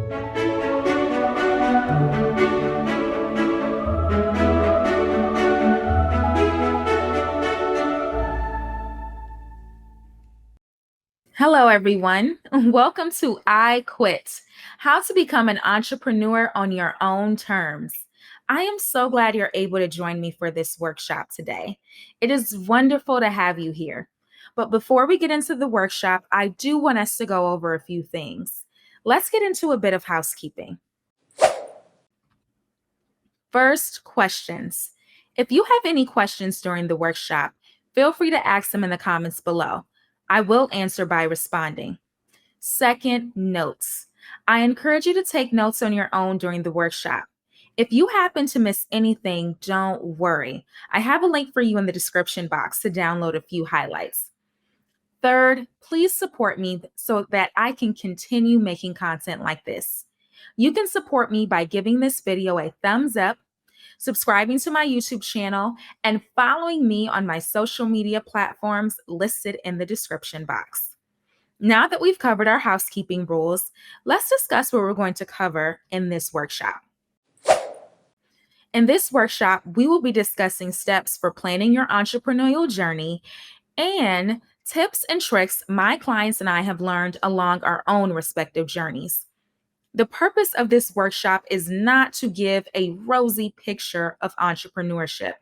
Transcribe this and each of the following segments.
Hello, everyone. Welcome to I Quit, How to Become an Entrepreneur on Your Own Terms. I am so glad you're able to join me for this workshop today. It is wonderful to have you here. But before we get into the workshop, I do want us to go over a few things. Let's get into a bit of housekeeping. First, questions. If you have any questions during the workshop, feel free to ask them in the comments below. I will answer by responding. Second, notes. I encourage you to take notes on your own during the workshop. If you happen to miss anything, don't worry. I have a link for you in the description box to download a few highlights. Third, please support me so that I can continue making content like this. You can support me by giving this video a thumbs up, subscribing to my YouTube channel, and following me on my social media platforms listed in the description box. Now that we've covered our housekeeping rules, let's discuss what we're going to cover in this workshop. In this workshop, we will be discussing steps for planning your entrepreneurial journey and tips and tricks my clients and I have learned along our own respective journeys. The purpose of this workshop is not to give a rosy picture of entrepreneurship.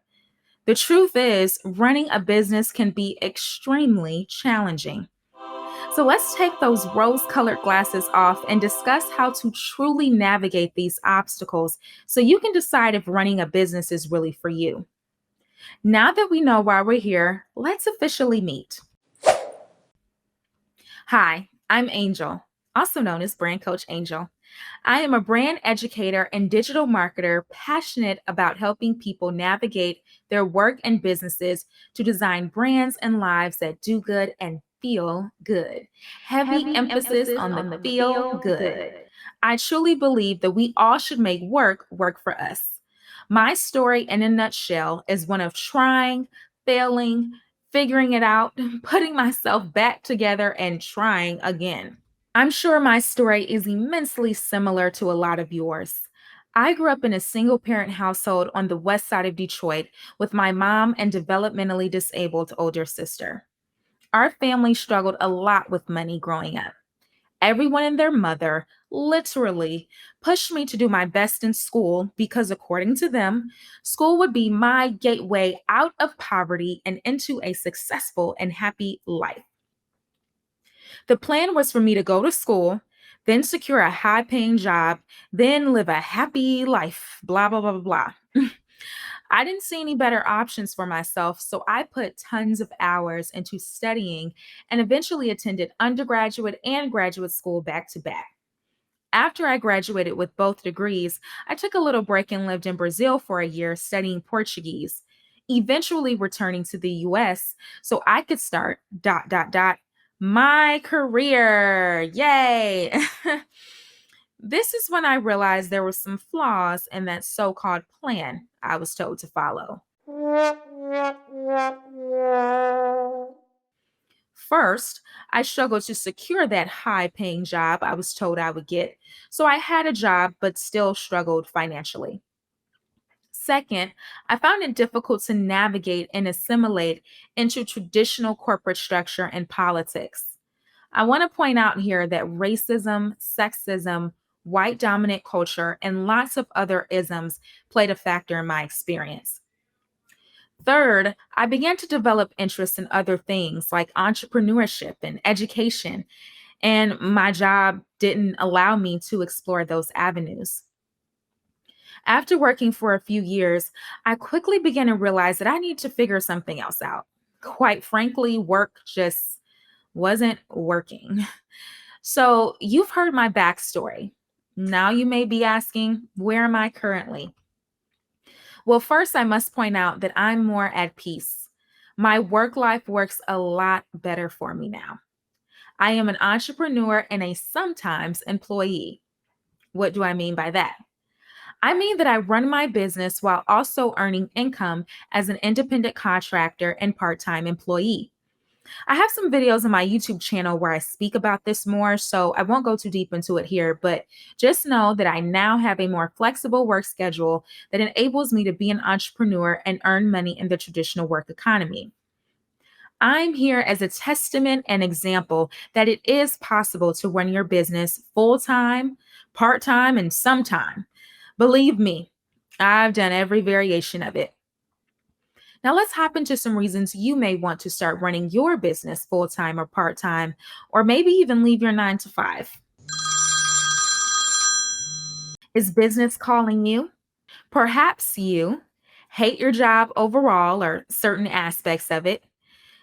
The truth is, running a business can be extremely challenging. So let's take those rose-colored glasses off and discuss how to truly navigate these obstacles so you can decide if running a business is really for you. Now that we know why we're here, let's officially meet. Hi, I'm Angel, also known as Brand Coach Angel. I am a brand educator and digital marketer passionate about helping people navigate their work and businesses to design brands and lives that do good and feel good. Heavy emphasis on the feel good. I truly believe that we all should make work for us. My story in a nutshell is one of trying, failing, figuring it out, putting myself back together, and trying again. I'm sure my story is immensely similar to a lot of yours. I grew up in a single parent household on the west side of Detroit with my mom and developmentally disabled older sister. Our family struggled a lot with money growing up. Everyone and their mother literally pushed me to do my best in school because, according to them, school would be my gateway out of poverty and into a successful and happy life. The plan was for me to go to school, then secure a high-paying job, then live a happy life, blah, blah, blah, blah, blah. I didn't see any better options for myself, so I put tons of hours into studying and eventually attended undergraduate and graduate school back to back. After I graduated with both degrees, I took a little break and lived in Brazil for a year studying Portuguese, eventually returning to the US so I could start ... my career. Yay! This is when I realized there were some flaws in that so-called plan I was told to follow. First, I struggled to secure that high-paying job I was told I would get, so I had a job but still struggled financially. Second, I found it difficult to navigate and assimilate into traditional corporate structure and politics. I want to point out here that racism, sexism, white dominant culture, and lots of other isms played a factor in my experience. Third, I began to develop interest in other things like entrepreneurship and education, and my job didn't allow me to explore those avenues. After working for a few years, I quickly began to realize that I need to figure something else out. Quite frankly, work just wasn't working. So you've heard my backstory. Now you may be asking, where am I currently? Well, first, I must point out that I'm more at peace. My work life works a lot better for me now. I am an entrepreneur and a sometimes employee. What do I mean by that? I mean that I run my business while also earning income as an independent contractor and part-time employee. I have some videos on my YouTube channel where I speak about this more, so I won't go too deep into it here, but just know that I now have a more flexible work schedule that enables me to be an entrepreneur and earn money in the traditional work economy. I'm here as a testament and example that it is possible to run your business full time, part time, and sometime. Believe me, I've done every variation of it. Now, let's hop into some reasons you may want to start running your business full time or part time, or maybe even leave your 9 to 5. Is business calling you? Perhaps you hate your job overall or certain aspects of it.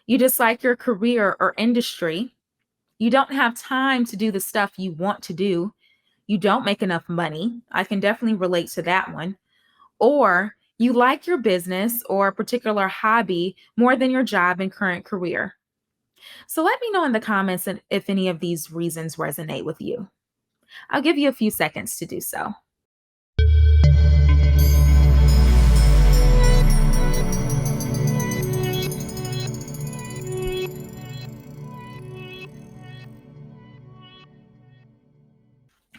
You dislike your career or industry. You don't have time to do the stuff you want to do. You don't make enough money. I can definitely relate to that one. Or you like your business or a particular hobby more than your job and current career. So let me know in the comments if any of these reasons resonate with you. I'll give you a few seconds to do so.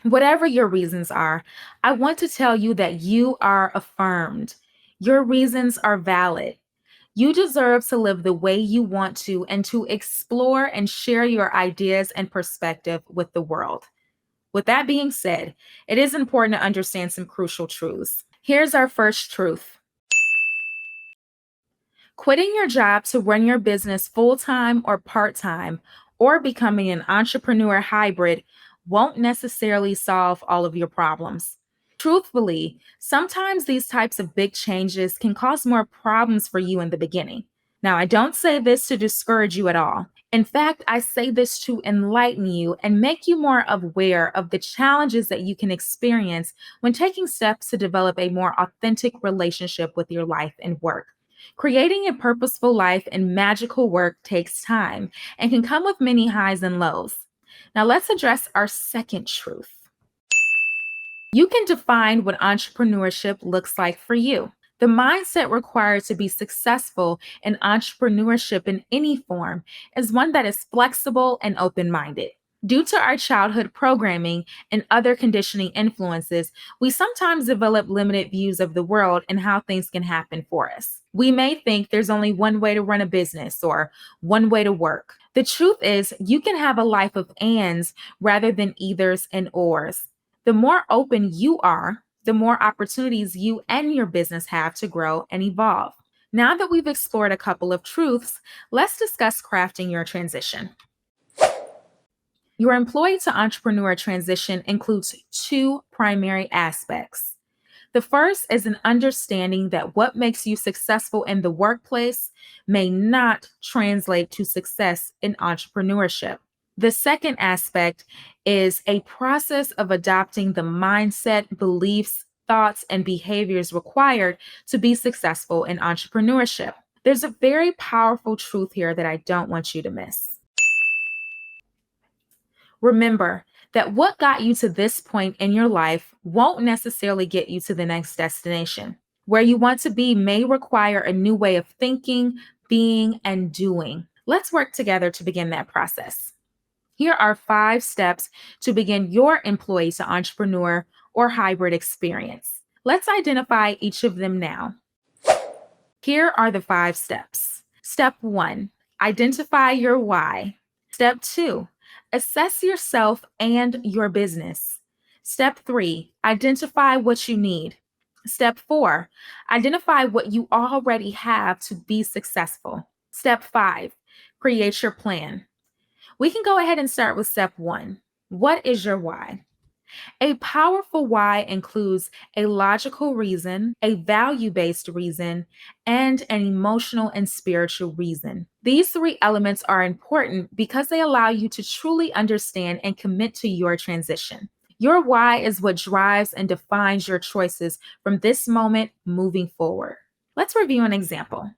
Whatever your reasons are, I want to tell you that you are affirmed. Your reasons are valid. You deserve to live the way you want to and to explore and share your ideas and perspective with the world. With that being said, it is important to understand some crucial truths. Here's our first truth. Quitting your job to run your business full time or part time, or becoming an entrepreneur hybrid won't necessarily solve all of your problems. Truthfully, sometimes these types of big changes can cause more problems for you in the beginning. Now, I don't say this to discourage you at all. In fact, I say this to enlighten you and make you more aware of the challenges that you can experience when taking steps to develop a more authentic relationship with your life and work. Creating a purposeful life and magical work takes time and can come with many highs and lows. Now, let's address our second truth. You can define what entrepreneurship looks like for you. The mindset required to be successful in entrepreneurship in any form is one that is flexible and open minded. Due to our childhood programming and other conditioning influences, we sometimes develop limited views of the world and how things can happen for us. We may think there's only one way to run a business or one way to work. The truth is, you can have a life of ands rather than either's and ors. The more open you are, the more opportunities you and your business have to grow and evolve. Now that we've explored a couple of truths, let's discuss crafting your transition. Your employee to entrepreneur transition includes two primary aspects. The first is an understanding that what makes you successful in the workplace may not translate to success in entrepreneurship. The second aspect is a process of adopting the mindset, beliefs, thoughts, and behaviors required to be successful in entrepreneurship. There's a very powerful truth here that I don't want you to miss. Remember that what got you to this point in your life won't necessarily get you to the next destination. Where you want to be may require a new way of thinking, being, and doing. Let's work together to begin that process. Here are 5 steps to begin your employee to entrepreneur or hybrid experience. Let's identify each of them now. Here are the 5 steps. Step 1, identify your why. Step 2, assess yourself and your business. Step 3, identify what you need. Step 4, identify what you already have to be successful. Step 5, create your plan. We can go ahead and start with step 1. What is your why? A powerful why includes a logical reason, a value-based reason, and an emotional and spiritual reason. These 3 elements are important because they allow you to truly understand and commit to your transition. Your why is what drives and defines your choices from this moment moving forward. Let's review an example.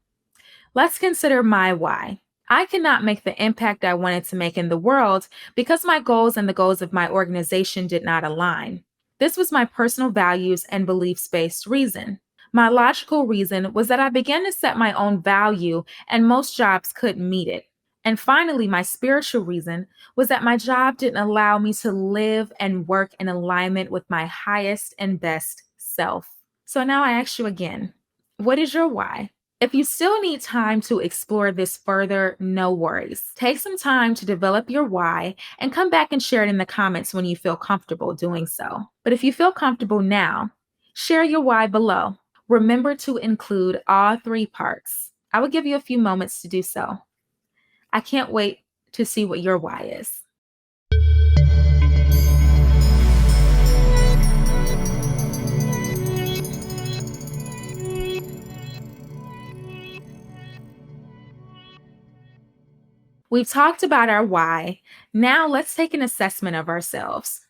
Let's consider my why. I cannot make the impact I wanted to make in the world because my goals and the goals of my organization did not align. This was my personal values and beliefs-based reason. My logical reason was that I began to set my own value and most jobs couldn't meet it. And finally, my spiritual reason was that my job didn't allow me to live and work in alignment with my highest and best self. So now I ask you again, what is your why? If you still need time to explore this further, no worries. Take some time to develop your why and come back and share it in the comments when you feel comfortable doing so. But if you feel comfortable now, share your why below. Remember to include all three parts. I will give you a few moments to do so. I can't wait to see what your why is. We've talked about our why. Now let's take an assessment of ourselves.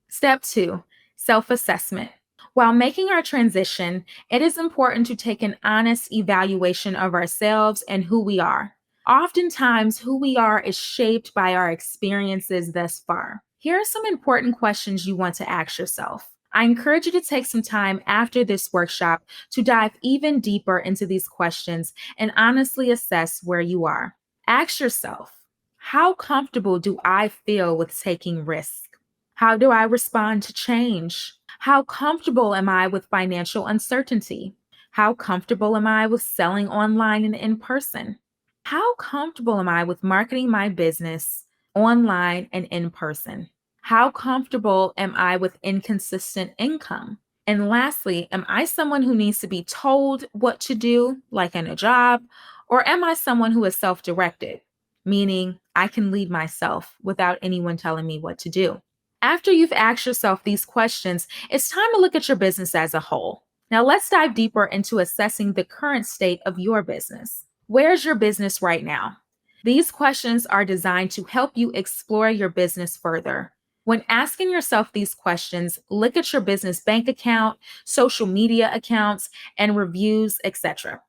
Step 2, self-assessment. While making our transition, it is important to take an honest evaluation of ourselves and who we are. Oftentimes, who we are is shaped by our experiences thus far. Here are some important questions you want to ask yourself. I encourage you to take some time after this workshop to dive even deeper into these questions and honestly assess where you are. Ask yourself, how comfortable do I feel with taking risks? How do I respond to change? How comfortable am I with financial uncertainty? How comfortable am I with selling online and in person? How comfortable am I with marketing my business online and in person? How comfortable am I with inconsistent income? And lastly, am I someone who needs to be told what to do, like in a job, or am I someone who is self directed, meaning I can lead myself without anyone telling me what to do? After you've asked yourself these questions, it's time to look at your business as a whole. Now, let's dive deeper into assessing the current state of your business. Where's your business right now? These questions are designed to help you explore your business further. When asking yourself these questions, look at your business bank account, social media accounts, and reviews, etc.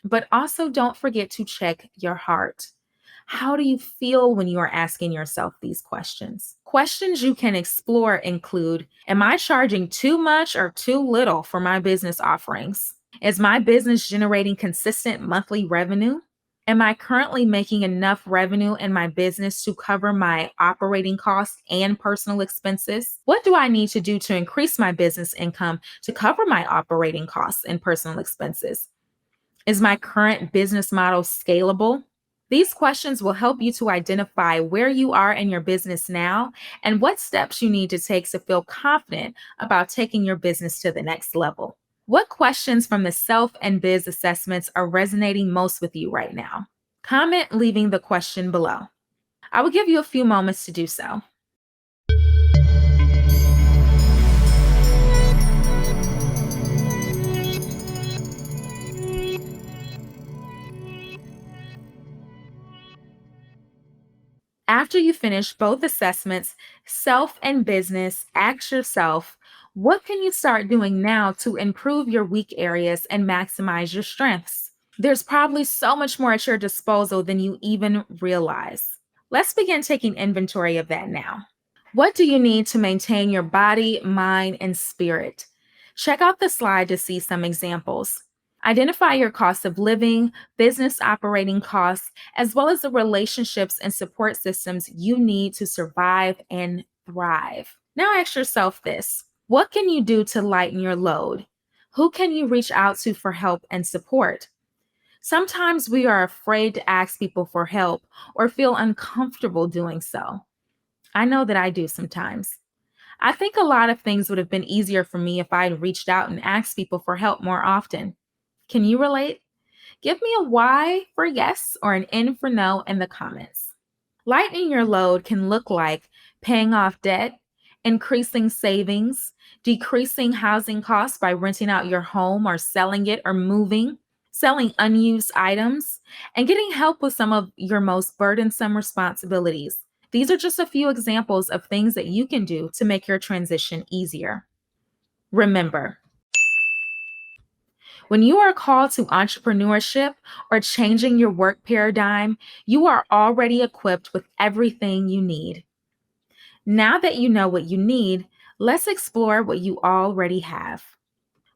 But also don't forget to check your heart. How do you feel when you are asking yourself these questions? Questions you can explore include, am I charging too much or too little for my business offerings? Is my business generating consistent monthly revenue? Am I currently making enough revenue in my business to cover my operating costs and personal expenses? What do I need to do to increase my business income to cover my operating costs and personal expenses? Is my current business model scalable? These questions will help you to identify where you are in your business now and what steps you need to take to feel confident about taking your business to the next level. What questions from the self and biz assessments are resonating most with you right now? Comment leaving the question below. I will give you a few moments to do so. After you finish both assessments, self and business, ask yourself, what can you start doing now to improve your weak areas and maximize your strengths? There's probably so much more at your disposal than you even realize. Let's begin taking inventory of that now. What do you need to maintain your body, mind, and spirit? Check out the slide to see some examples. Identify your cost of living, business operating costs, as well as the relationships and support systems you need to survive and thrive. Now ask yourself this: what can you do to lighten your load? Who can you reach out to for help and support? Sometimes we are afraid to ask people for help or feel uncomfortable doing so. I know that I do sometimes. I think a lot of things would have been easier for me if I had reached out and asked people for help more often. Can you relate? Give me a Y for yes or an N for no in the comments. Lightening your load can look like paying off debt, increasing savings, decreasing housing costs by renting out your home or selling it or moving, selling unused items, and getting help with some of your most burdensome responsibilities. These are just a few examples of things that you can do to make your transition easier. Remember, when you are called to entrepreneurship or changing your work paradigm, you are already equipped with everything you need. Now that you know what you need, let's explore what you already have.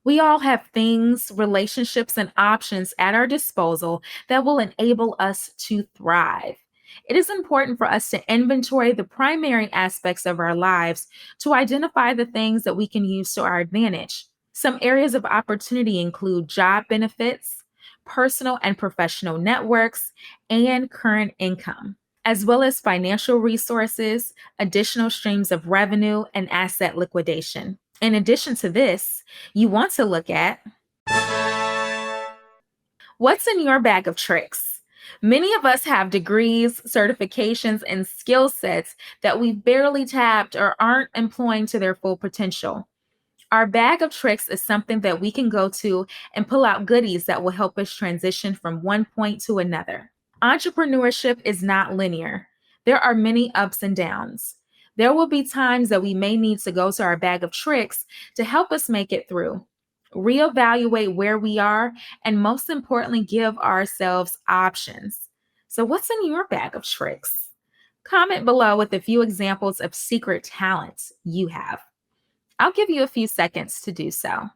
We all have things, relationships, and options at our disposal that will enable us to thrive. It is important for us to inventory the primary aspects of our lives to identify the things that we can use to our advantage. Some areas of opportunity include job benefits, personal and professional networks, and current income, as well as financial resources, additional streams of revenue, and asset liquidation. In addition to this, you want to look at what's in your bag of tricks. Many of us have degrees, certifications, and skill sets that we've barely tapped or aren't employing to their full potential. Our bag of tricks is something that we can go to and pull out goodies that will help us transition from one point to another. Entrepreneurship is not linear. There are many ups and downs. There will be times that we may need to go to our bag of tricks to help us make it through, reevaluate where we are, and most importantly, give ourselves options. So, what's in your bag of tricks? Comment below with a few examples of secret talents you have. I'll give you a few seconds to do so.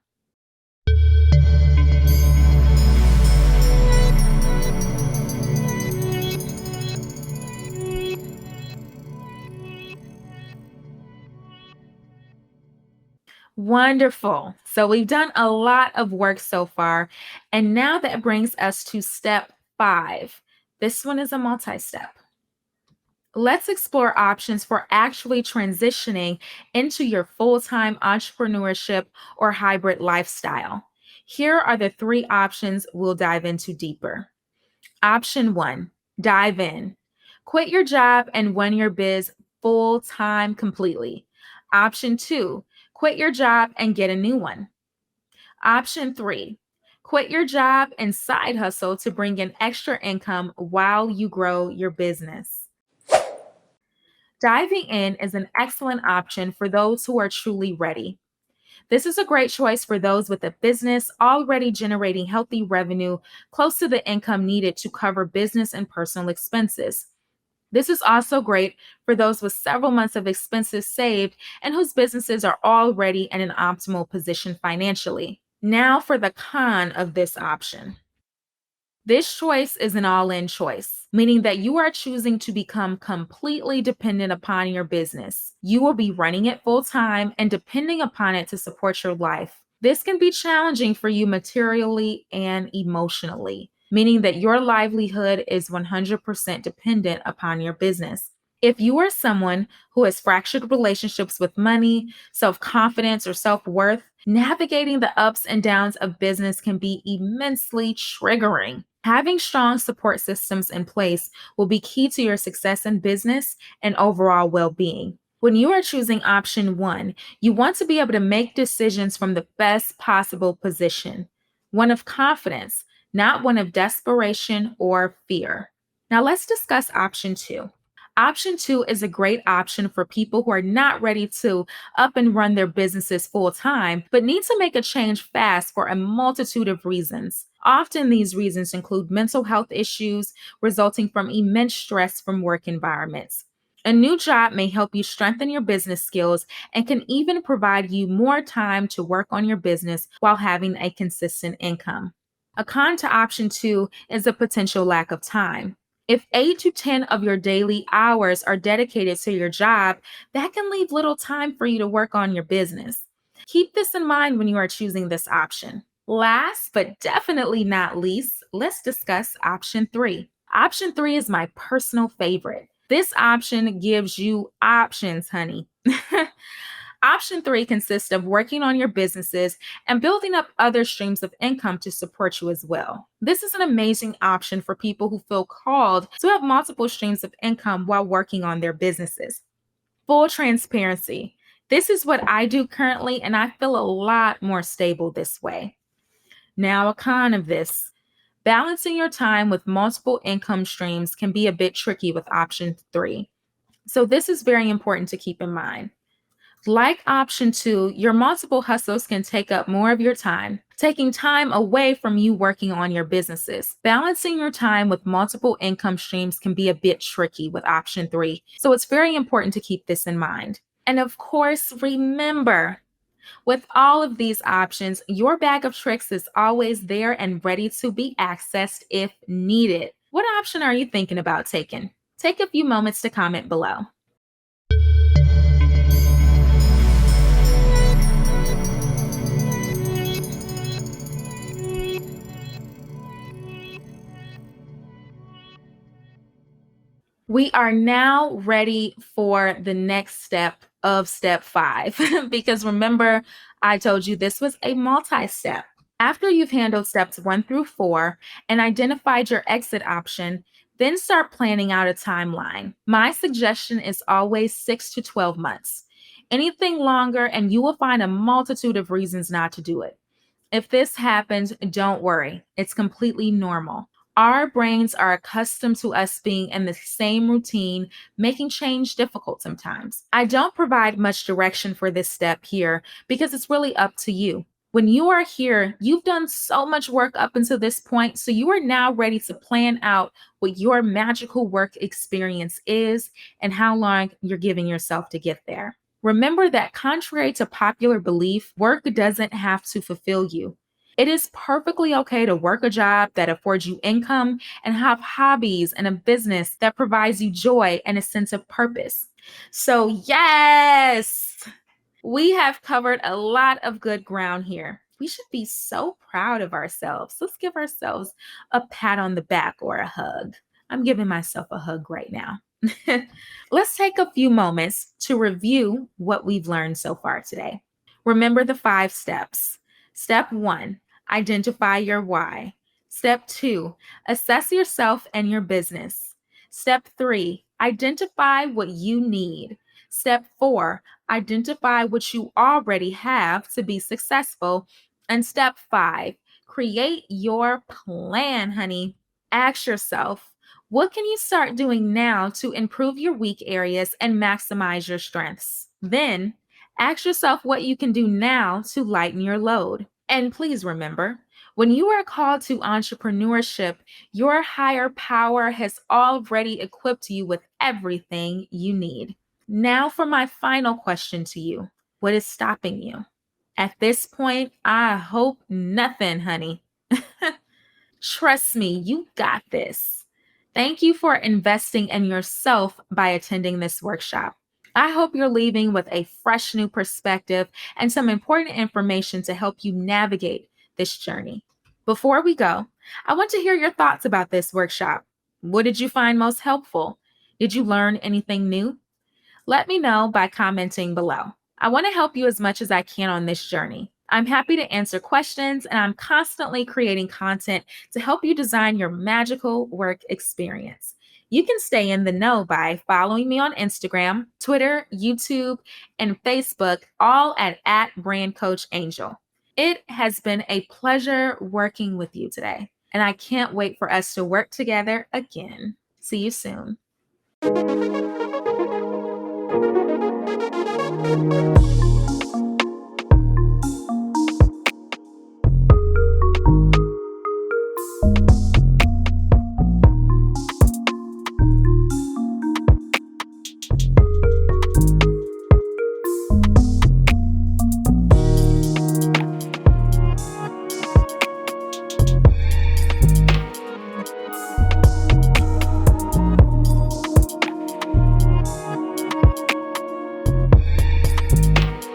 Wonderful. So we've done a lot of work so far. And now that brings us to step 5. This one is a multi step. Let's explore options for actually transitioning into your full time entrepreneurship or hybrid lifestyle. Here are the 3 options we'll dive into deeper. Option 1, dive in. Quit your job and run your biz full time completely. Option 2, quit your job and get a new one. Option 3, quit your job and side hustle to bring in extra income while you grow your business. Diving in is an excellent option for those who are truly ready. This is a great choice for those with a business already generating healthy revenue close to the income needed to cover business and personal expenses. This is also great for those with several months of expenses saved and whose businesses are already in an optimal position financially. Now for the con of this option. This choice is an all in choice, meaning that you are choosing to become completely dependent upon your business. You will be running it full time and depending upon it to support your life. This can be challenging for you materially and emotionally, meaning that your livelihood is 100% dependent upon your business. If you are someone who has fractured relationships with money, self confidence, or self worth, navigating the ups and downs of business can be immensely triggering. Having strong support systems in place will be key to your success in business and overall well being. When you are choosing option 1, you want to be able to make decisions from the best possible position, one of confidence, not one of desperation or fear. Now let's discuss option 2. Option 2 is a great option for people who are not ready to up and run their businesses full time, but need to make a change fast for a multitude of reasons. Often, these reasons include mental health issues resulting from immense stress from work environments. A new job may help you strengthen your business skills and can even provide you more time to work on your business while having a consistent income. A con to option 2 is the potential lack of time. If 8 to 10 of your daily hours are dedicated to your job, that can leave little time for you to work on your business. Keep this in mind when you are choosing this option. Last but definitely not least, let's discuss option 3. Option 3 is my personal favorite. This option gives you options, honey. Option 3 consists of working on your businesses and building up other streams of income to support you as well. This is an amazing option for people who feel called to have multiple streams of income while working on their businesses. Full transparency. This is what I do currently, and I feel a lot more stable this way. Now, a con of this. Balancing your time with multiple income streams can be a bit tricky with option 3. So, this is very important to keep in mind. Like option 2, your multiple hustles can take up more of your time, taking time away from you working on your businesses. Balancing your time with multiple income streams can be a bit tricky with option 3, so it's very important to keep this in mind. And of course, remember, with all of these options, your bag of tricks is always there and ready to be accessed if needed. What option are you thinking about taking? Take a few moments to comment below. We are now ready for the next step of step 5 because remember, I told you this was a multi step. After you've handled steps 1 through 4 and identified your exit option, then start planning out a timeline. My suggestion is always 6 to 12 months. Anything longer, and you will find a multitude of reasons not to do it. If this happens, don't worry. It's completely normal. Our brains are accustomed to us being in the same routine, making change difficult sometimes. I don't provide much direction for this step here because it's really up to you. When you are here, you've done so much work up until this point, so you are now ready to plan out what your magical work experience is and how long you're giving yourself to get there. Remember that contrary to popular belief, work doesn't have to fulfill you. It is perfectly okay to work a job that affords you income and have hobbies and a business that provides you joy and a sense of purpose. So, yes, we have covered a lot of good ground here. We should be so proud of ourselves. Let's give ourselves a pat on the back or a hug. I'm giving myself a hug right now. Let's take a few moments to review what we've learned so far today. Remember the 5 steps. Step 1, identify your why. Step 2, assess yourself and your business. Step 3, identify what you need. Step 4, identify what you already have to be successful. And step 5, create your plan, honey. Ask yourself, what can you start doing now to improve your weak areas and maximize your strengths? Then ask yourself what you can do now to lighten your load. And please remember, when you are called to entrepreneurship, your higher power has already equipped you with everything you need. Now, for my final question to you, what is stopping you? At this point, I hope nothing, honey. Trust me, you got this. Thank you for investing in yourself by attending this workshop. I hope you're leaving with a fresh new perspective and some important information to help you navigate this journey. Before we go, I want to hear your thoughts about this workshop. What did you find most helpful? Did you learn anything new? Let me know by commenting below. I want to help you as much as I can on this journey. I'm happy to answer questions, and I'm constantly creating content to help you design your magical work experience. You can stay in the know by following me on Instagram, Twitter, YouTube, and Facebook, all at Brand Coach Angel. It has been a pleasure working with you today, and I can't wait for us to work together again. See you soon.